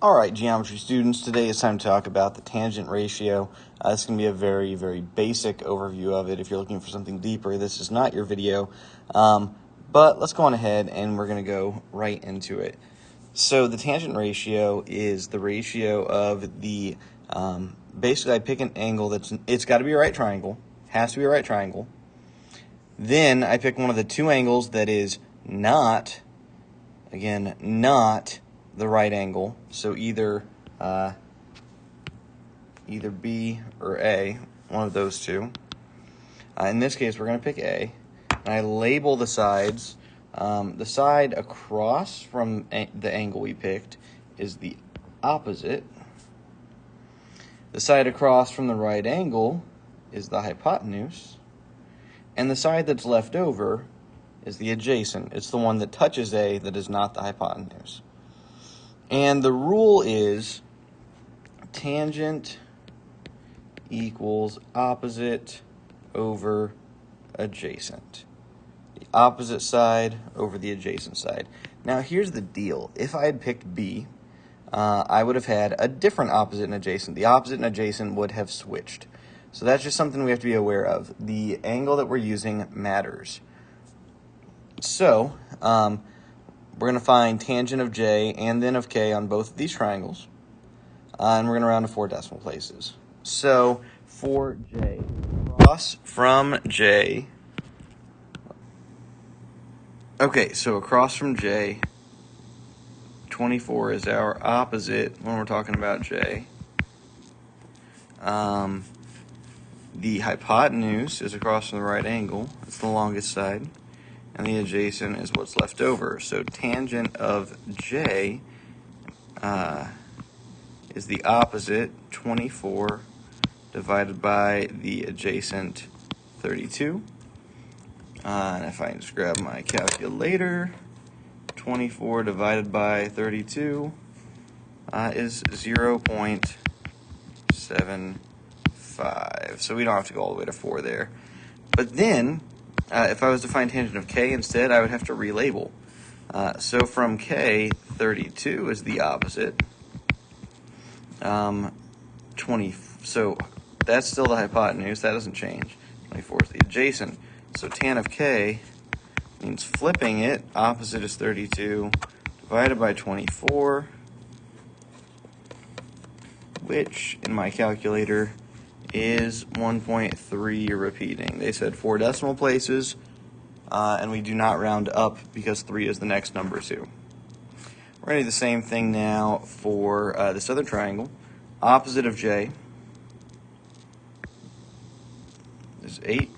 All right, geometry students, today it's time to talk about the tangent ratio. This is going to be a very, very basic overview of it. If you're looking for something deeper, this is not your video. But let's go on ahead and we're going to go right into it. So the tangent ratio is the ratio of the, basically I pick an angle it's got to be a right triangle, has to be a right triangle. Then I pick one of the two angles that is not the right angle, so either B or A, one of those two. In this case, we're going to pick A, and I label the sides. The side across from the angle we picked is the opposite. The side across from the right angle is the hypotenuse, and the side that's left over is the adjacent. It's the one that touches A that is not the hypotenuse. And the rule is tangent equals opposite over adjacent. The opposite side over the adjacent side. Now here's the deal. If I had picked B, I would have had a different opposite and adjacent. The opposite and adjacent would have switched. So that's just something we have to be aware of. The angle that we're using matters. So, we're going to find tangent of J and then of K on both of these triangles. And we're going to round to 4 decimal places. So, for J, across from J. Okay, so across from J, 24 is our opposite when we're talking about J. The hypotenuse is across from the right angle. It's the longest side. And the adjacent is what's left over. So tangent of J is the opposite, 24, divided by the adjacent, 32. And if I just grab my calculator, 24 divided by 32 is 0.75. So we don't have to go all the way to 4 there. But then, if I was to find tangent of K instead, I would have to relabel. So from K, 32 is the opposite. 20. So that's still the hypotenuse. That doesn't change. 24 is the adjacent. So tan of K means flipping it. Opposite is 32 divided by 24, which in my calculator is 1.3 repeating. They said 4 decimal places, and we do not round up because 3 is the next number too. We're going to do the same thing now for this other triangle. Opposite of J is 8.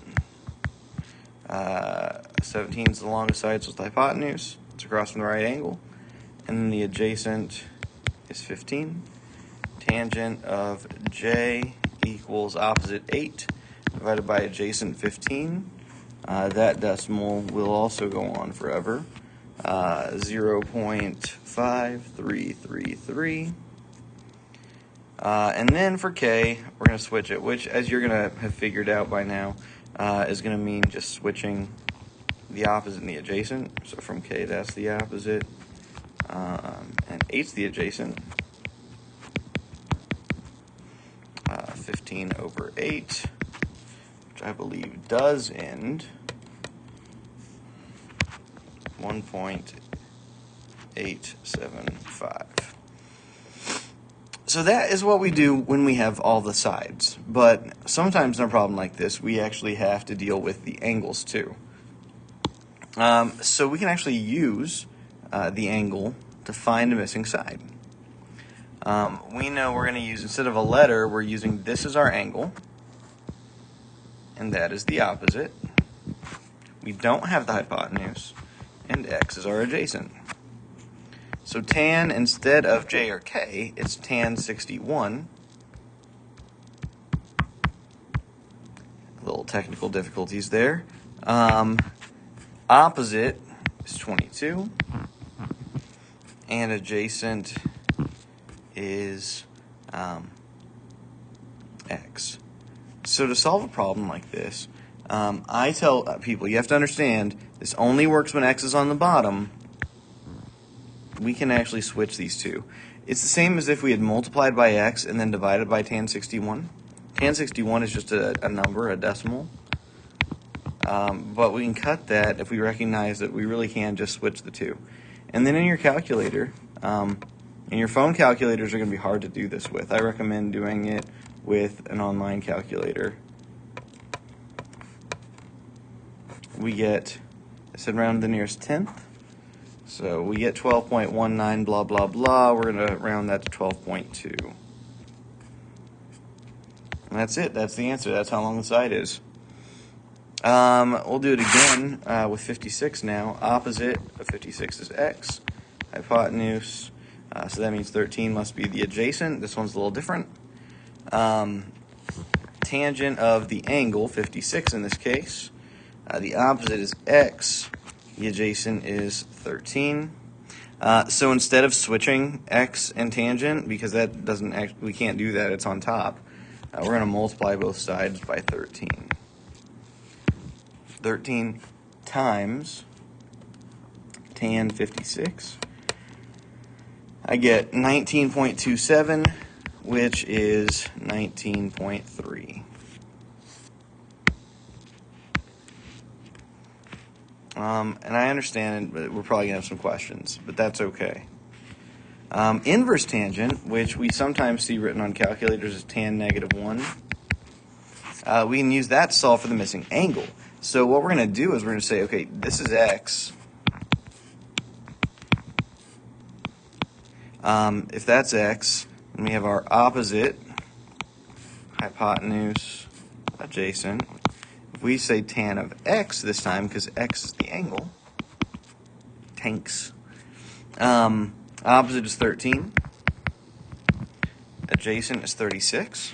17 is the longest side, so it's the hypotenuse. It's across from the right angle. And then the adjacent is 15. Tangent of J equals opposite 8 divided by adjacent 15. That decimal will also go on forever. 0.5333. And then for K, we're going to switch it, which, as you're going to have figured out by now, is going to mean just switching the opposite and the adjacent. So from K, that's the opposite, and 8's the adjacent. 15 over 8, which I believe does end 1.875. So that is what we do when we have all the sides. But sometimes in a problem like this, we actually have to deal with the angles too. So we can actually use the angle to find a missing side. We know we're going to use, instead of a letter, we're using this as our angle, and that is the opposite. We don't have the hypotenuse, and x is our adjacent. So tan, instead of J or K, it's tan 61. Little technical difficulties there. Opposite is 22, and adjacent is x. So to solve a problem like this, I tell people, you have to understand, this only works when x is on the bottom, we can actually switch these two. It's the same as if we had multiplied by x and then divided by tan 61. Tan 61 is just a number, a decimal. But we can cut that if we recognize that we really can just switch the two. And then in your calculator, and your phone calculators are going to be hard to do this with. I recommend doing it with an online calculator. We get, I said round to the nearest tenth. So we get 12.19 blah blah blah. We're going to round that to 12.2. And that's it. That's the answer. That's how long the side is. We'll do it again with 56 now. Opposite of 56 is x. Hypotenuse. So that means 13 must be the adjacent. This one's a little different. Tangent of the angle, 56 in this case. The opposite is x. The adjacent is 13. So instead of switching x and tangent, because that doesn't we can't do that, it's on top, we're going to multiply both sides by 13. 13 times tan 56. I get 19.27, which is 19.3. And I understand but we're probably going to have some questions, but that's okay. Inverse tangent, which we sometimes see written on calculators as tan -1, we can use that to solve for the missing angle. So what we're going to do is we're going to say, okay, this is x. If that's x, then we have our opposite, hypotenuse, adjacent. If we say tan of x this time, because x is the angle, tanks, opposite is 13, adjacent is 36.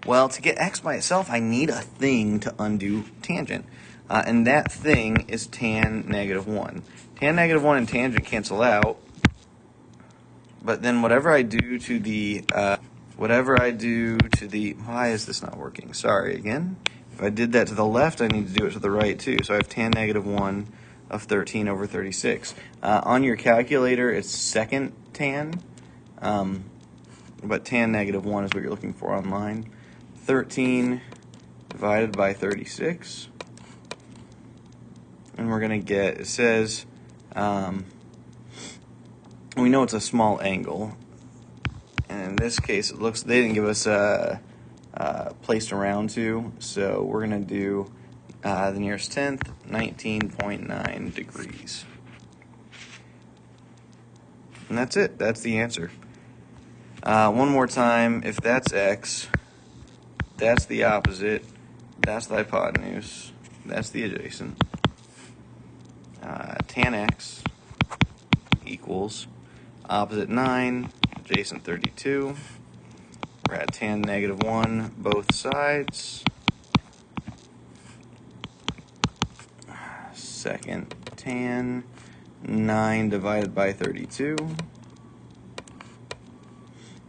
Well, to get x by itself, I need a thing to undo tangent. And that thing is tan -1. Tan -1 and tangent cancel out. But then whatever I do to the, why is this not working? Sorry, again. If I did that to the left, I need to do it to the right too. So I have tan -1 of 13 over 36. On your calculator, it's second tan. But tan -1 is what you're looking for online. 13 divided by 36, and we're going to get, it says, we know it's a small angle, and in this case it looks, they didn't give us a place to round to, so we're going to do the nearest tenth, 19.9 degrees. And that's it, that's the answer. One more time, if that's x, that's the opposite, that's the hypotenuse, that's the adjacent. Tan x equals opposite 9, adjacent 32. We're at tan -1 both sides. Second tan 9 divided by 32.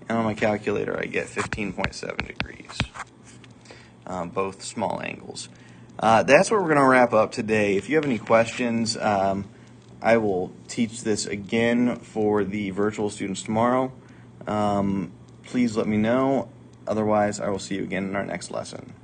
And on my calculator I get 15.7 degrees. Both small angles. That's what we're going to wrap up today. If you have any questions, I will teach this again for the virtual students tomorrow. Please let me know. Otherwise, I will see you again in our next lesson.